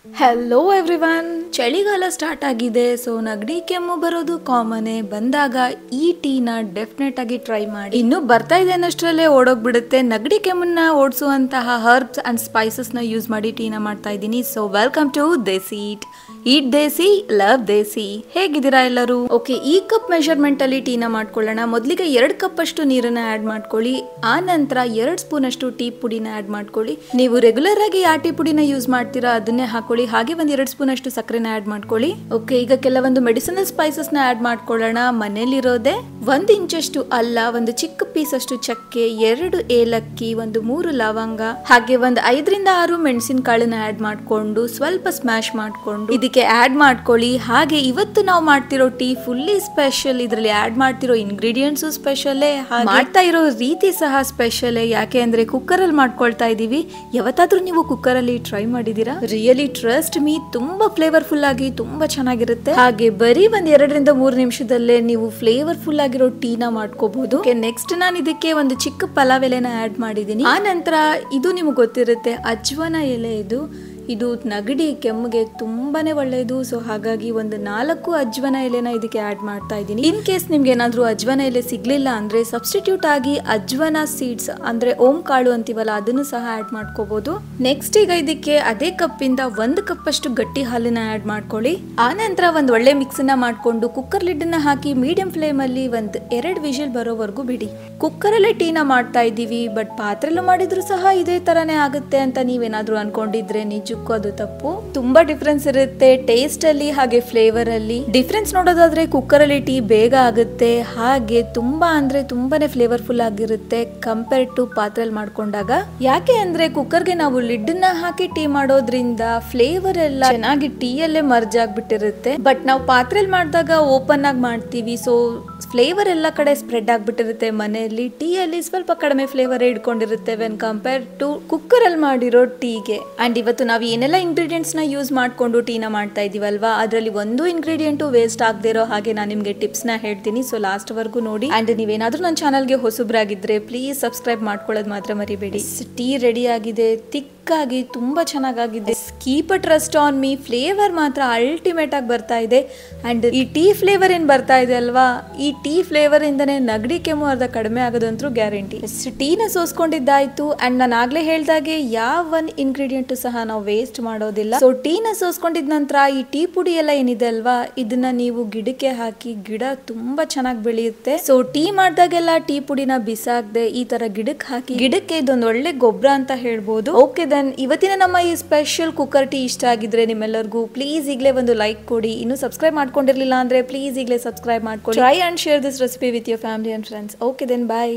Hello everyone, ಚಳಿಗಾಲ start ಆಗಿದೆ. So ನಗಡಿ ಕೆಮ್ಮು ಬರೋದು ಕಾಮನೇ. ಬಂದಾಗ ಈ ಟೀನ ಡೆಫಿನೆಟ್ ಆಗಿ ಟ್ರೈ ಮಾಡಿ. ಇನ್ನು ಬರ್ತಾ ಇದೆ ಅನ್ನಷ್ಟರಲ್ಲೇ ಓಡೋಗ್ಬಿಡುತ್ತೆ. ನಗಡಿ ಕೆಮ್ಮನ್ನ ಓಡಿಸುವಂತಹ ಹರ್ಬ್ಸ್ ಅಂಡ್ ಸ್ಪೈಸಸ್ ನ ಯೂಸ್ ಮಾಡಿ ಟೀನ ಮಾಡ್ತಾ ಇದ್ದೀನಿ. So welcome to desi eat desi love desi. ಹೇಗಿದ್ದೀರಾ ಎಲ್ಲರೂ? ಓಕೆ, ಈ ಕಪ್ ಮೆಷರ್ಮೆಂಟ್ ಅಲ್ಲಿ ಟೀನ ಮಾಡ್ಕೊಳ್ಳೋಣ. ಮೊದಲಿಗೆ 2 ಕಪ್ ಅಷ್ಟು ನೀರನ್ನ ಆಡ್ ಮಾಡ್ಕೊಳ್ಳಿ. ಆ ನಂತರ 2 ಸ್ಪೂನ್ ಅಷ್ಟು ಟೀ ಪುಡಿನ ಆಡ್ ಮಾಡ್ಕೊಳ್ಳಿ. ನೀವು ರೆಗ್ಯುಲರ್ ಆಗಿ ಯಾವ ಟೀ ಪುಡಿನ ಯೂಸ್ ಮಾಡ್ತೀರಾ ಅದನ್ನೇ ಹಾಕೊಳ್ಳಿ. ಹಾಗೆ 2 ಸ್ಪೂನ್ ಅಷ್ಟು ಸಕ್ಕರೆನ ಆಡ್ ಮಾಡ್ಕೊಳ್ಳಿ. ಓಕೆ, ಈಗ ಕೆಲವೊಂದು ಮೆಡಿಸಿನಲ್ ಸ್ಪೈಸಸ್ ನ ಆಡ್ ಮಾಡ್ಕೊಳ್ಳೋಣ. ಮನೇಲಿರೋದೆ 1 ಇಂಚಷ್ಟು ಅಲ್ಲ, ಒಂದು ಚಿಕ್ಕ ಪೀಸ್ ಅಷ್ಟು ಚಕ್ಕೆ, 2 ಏಲಕ್ಕಿ, 3 ಲವಂಗ, ಹಾಗೆ 5 ರಿಂದ 6 ಮೆಣಸಿನ ಕಾಳನ್ನ ಆಡ್ ಮಾಡ್ಕೊಂಡು ಸ್ವಲ್ಪ ಸ್ಮ್ಯಾಶ್ ಮಾಡ್ಕೊಂಡು ಇದಕ್ಕೆ ಆಡ್ ಮಾಡ್ಕೊಳ್ಳಿ. ಹಾಗೆ ಇವತ್ತು ನಾವು ಮಾಡ್ತಿರೋ ಟೀ ಫುಲ್ಲಿ ಸ್ಪೆಷಲ್. ಇದರಲ್ಲಿ ಆಡ್ ಮಾಡ್ತಿರೋ ಇಂಗ್ರೀಡಿಯೆಂಟ್ಸ್ ಸ್ಪೆಷಲ್, ಮಾಡ್ತಾ ಇರೋ ರೀತಿ ಸಹ ಸ್ಪೆಷಲ್. ಯಾಕೆ ಅಂದ್ರೆ ಕುಕ್ಕರ್ ಅಲ್ಲಿ ಮಾಡ್ಕೊಳ್ತಾ ಇದೀವಿ. ಯಾವತ್ತಾದ್ರೂ ನೀವು ಕುಕ್ಕರ್ ಅಲ್ಲಿ ಟ್ರೈ ಮಾಡಿದೀರಾ? ರಿಯಲಿ ಟ್ರಸ್ಟ್ ಮೀ, ತುಂಬಾ ಫ್ಲೇವರ್ಫುಲ್ ಆಗಿ ತುಂಬಾ ಚೆನ್ನಾಗಿರುತ್ತೆ. ಹಾಗೆ ಬರೀ 2 ರಿಂದ 3 ನಿಮಿಷದಲ್ಲೇ ನೀವು ಫ್ಲೇವರ್ಫುಲ್ ಆಗಿರೋ ಟೀನ ಮಾಡ್ಕೋಬಹುದು. ನೆಕ್ಸ್ಟ್ ನಾನು ಇದಕ್ಕೆ ಒಂದು ಚಿಕ್ಕ ಪಲಾವ್ ಎಲೆನ ಆಡ್ ಮಾಡಿದೀನಿ. ಆ ನಂತರ ಇದು ನಿಮ್ಗೆ ಗೊತ್ತಿರುತ್ತೆ, ಅಜ್ವನ ಎಲೆ. ಇದು ನಗಡಿ ಕೆಮ್ಮಿಗೆ ತುಂಬಾನೇ ಒಳ್ಳೆಯದು. ಸೊ ಹಾಗಾಗಿ 4 ಅಜ್ವನ ಎಲೆನ ಇದಕ್ಕೆ ಆಡ್ ಮಾಡ್ತಾ ಇದ್ದೀನಿ. ಇನ್ ಕೇಸ್ ನಿಮ್ಗೆ ಏನಾದ್ರೂ ಅಜ್ವನ ಎಲೆ ಸಿಗ್ಲಿಲ್ಲ ಅಂದ್ರೆ ಸಬ್ಸ್ಟಿಟ್ಯೂಟ್ ಆಗಿ ಅಜ್ವನ ಸೀಡ್ಸ್ ಅಂದ್ರೆ ಓಂ ಕಾಳು ಅಂತೀವಲ್ಲ, ಅದನ್ನು ಸಹ ಆಡ್ ಮಾಡ್ಕೋಬಹುದು. ನೆಕ್ಸ್ಟ್ ಈಗ ಇದಕ್ಕೆ ಅದೇ ಕಪ್ ಇಂದ 1 ಕಪ್ ಅಷ್ಟು ಗಟ್ಟಿ ಹಾಲನ್ನ ಆಡ್ ಮಾಡ್ಕೊಳ್ಳಿ. ಆ ನಂತರ ಒಂದು ಒಳ್ಳೆ ಮಿಕ್ಸ್ ನ ಮಾಡ್ಕೊಂಡು ಕುಕ್ಕರ್ ಲಿಡ್ ನ ಹಾಕಿ ಮೀಡಿಯಂ ಫ್ಲೇಮ್ ಅಲ್ಲಿ 2 ವಿಷಲ್ ಬರೋವರೆಗೂ ಬಿಡಿ. ಕುಕ್ಕರ್ ಅಲ್ಲೇ ಟೀನ ಮಾಡ್ತಾ ಇದ್ದೀವಿ, ಬಟ್ ಪಾತ್ರೆಲ್ಲೂ ಮಾಡಿದ್ರು ಸಹ ಇದೇ ತರಾನೇ ಆಗುತ್ತೆ ಅಂತ ನೀವೇನಾದ್ರೂ ಅನ್ಕೊಂಡಿದ್ರೆ ನಿಜಕ್ಕೂ ಅದು ತಪ್ಪು. ತುಂಬಾ ಡಿಫ್ರೆನ್ಸ್ ಇರುತ್ತೆ ಟೇಸ್ಟ್ ಅಲ್ಲಿ ಹಾಗೆ ಫ್ಲೇವರ್ ಅಲ್ಲಿ. ಡಿಫ್ರೆನ್ಸ್ ನೋಡೋದಾದ್ರೆ ಕುಕ್ಕರ್ ಅಲ್ಲಿ ಟೀ ಬೇಗ ಆಗುತ್ತೆ, ಹಾಗೆ ತುಂಬಾನೇ ಫ್ಲೇವರ್ಫುಲ್ ಆಗಿರುತ್ತೆ ಕಂಪೇರ್ ಟು ಪಾತ್ರೆಯಲ್ಲಿ ಮಾಡ್ಕೊಂಡಾಗ. ಯಾಕೆ ಅಂದ್ರೆ ಕುಕ್ಕರ್ಗೆ ನಾವು ಲಿಡ್ ನ ಹಾಕಿ ಟೀ ಮಾಡೋದ್ರಿಂದ ಫ್ಲೇವರ್ ಎಲ್ಲ ಚೆನ್ನಾಗಿ ಟೀ ಅಲ್ಲೇ ಮರ್ಜ್ ಆಗ್ಬಿಟ್ಟಿರುತ್ತೆ. ಬಟ್ ನಾವು ಪಾತ್ರೆಯಲ್ಲಿ ಮಾಡಿದಾಗ ಓಪನ್ ಆಗಿ ಮಾಡ್ತೀವಿ, ಸೊ ಫ್ಲೇವರ್ ಎಲ್ಲ ಕಡೆ ಸ್ಪ್ರೆಡ್ ಆಗ್ಬಿಟ್ಟಿರುತ್ತೆ. ಮನೆಯಲ್ಲಿ ಟೀ ಅಲ್ಲಿ ಸ್ವಲ್ಪ ಕಡಿಮೆ ಫ್ಲೇವರ್ ಇಟ್ಕೊಂಡಿರುತ್ತೆ ವೆನ್ ಕಂಪೇರ್ ಟು ಕುಕ್ಕರ್ ಅಲ್ಲಿ ಮಾಡಿರೋ ಟೀಗೆ. ಅಂಡ್ ಇವತ್ತು ನಾವು ಏನೆಲ್ಲ ಇಂಗ್ರೀಡಿಯೆಂಟ್ಸ್ ನ ಯೂಸ್ ಮಾಡ್ಕೊಂಡು ಟೀನ ಮಾಡ್ತಾ ಇದೀವಲ್ವಾ, ಅದರಲ್ಲಿ ಒಂದು ಇಂಗ್ರೀಡಿಯೆಂಟ್ ವೇಸ್ಟ್ ಆಗದೆ ಇರೋ ಹಾಗೆ ನಾನು ನಿಮ್ಗೆ ಟಿಪ್ಸ್ ನ ಹೇಳ್ತೀನಿ. ಸೊ ಲಾಸ್ಟ್ ವರ್ಗೂ ನೋಡಿ. ಅಂಡ್ ನೀವೇನಾದ್ರೂ ನನ್ನ ಚಾನಲ್ಗೆ ಹೊಸಬ್ರಾಗಿದ್ರೆ ಪ್ಲೀಸ್ ಸಬ್ಸ್ಕ್ರೈಬ್ ಮಾಡ್ಕೊಳ್ಳೋದು ಮಾತ್ರ ಮರಿಬೇಡಿ. ಟೀ ರೆಡಿ ಆಗಿದೆ, ತಿಕ್ಕಾಗಿ ತುಂಬಾ ಚೆನ್ನಾಗಿದೆ. Keep a trust on me, flavour ಮಾತ್ರ ಅಲ್ಟಿಮೇಟ್ ಆಗಿ ಬರ್ತಾ ಇದೆ. ಅಂಡ್ ಈ ಟೀ ಫ್ಲೇವರ್ ಏನ್ ಬರ್ತಾ ಇದೆ ಅಲ್ವಾ, ಈ ಟೀ ಫ್ಲೇವರ್ ಇಂದನೇ ನಗಡಿ ಕೆಮ್ಮು ಅರ್ಧ ಕಡಿಮೆ ಆಗೋದಂತೂ ಗ್ಯಾರಂಟಿ. ಟೀನ ಸೋಸ್ಕೊಂಡಿದ್ದಾಯ್ತು. ಅಂಡ್ ನಾನು ಆಗ್ಲೇ ಹೇಳ್ದಾಗೆ ಯಾವ ಒಂದು ಇಂಗ್ರೀಡಿಯೆಂಟ್ ಸಹ ನಾವು ವೇಸ್ಟ್ ಮಾಡೋದಿಲ್ಲ. ಸೊ ಟೀನ ಸೋಸ್ಕೊಂಡಿದ ನಂತರ ಈ ಟೀ ಪುಡಿ ಎಲ್ಲ ಏನಿದೆ ಅಲ್ವಾ, ಇದನ್ನ ನೀವು ಗಿಡಕ್ಕೆ ಹಾಕಿ, ಗಿಡ ತುಂಬಾ ಚೆನ್ನಾಗಿ ಬೆಳೆಯುತ್ತೆ. ಸೊ ಟೀ ಮಾಡಿದಾಗೆಲ್ಲ ಟೀ ಪುಡಿನ ಬಿಸಾಕದೆ ಈ ತರ ಗಿಡಕ್ಕೆ ಹಾಕಿ, ಗಿಡಕ್ಕೆ ಇದೊಂದು ಒಳ್ಳೆ ಗೊಬ್ಬರ ಅಂತ ಹೇಳ್ಬೋದು. ಓಕೆ ದೆನ್, ಇವತ್ತಿನ ನಮ್ಮ ಈ ಸ್ಪೆಷಲ್ ಕುಕ್ಕರ್ ಟೀ ಇಷ್ಟ ಆಗಿದ್ರೆ ನಿಮ್ಮೆಲ್ಲರಿಗೂ ಪ್ಲೀಸ್ ಈಗಲೇ ಒಂದು ಲೈಕ್ ಕೊಡಿ. ಇನ್ನು ಸಬ್ಸ್ಕ್ರೈಬ್ ಮಾಡ್ಕೊಂಡಿರ್ಲಿಲ್ಲ ಅಂದ್ರೆ ಪ್ಲೀಸ್ ಈಗಲೇ ಸಬ್ಸ್ಕ್ರೈಬ್ ಮಾಡ್ಕೊಳ್ಳಿ. Try and share this recipe with your family and friends. Okay then, bye.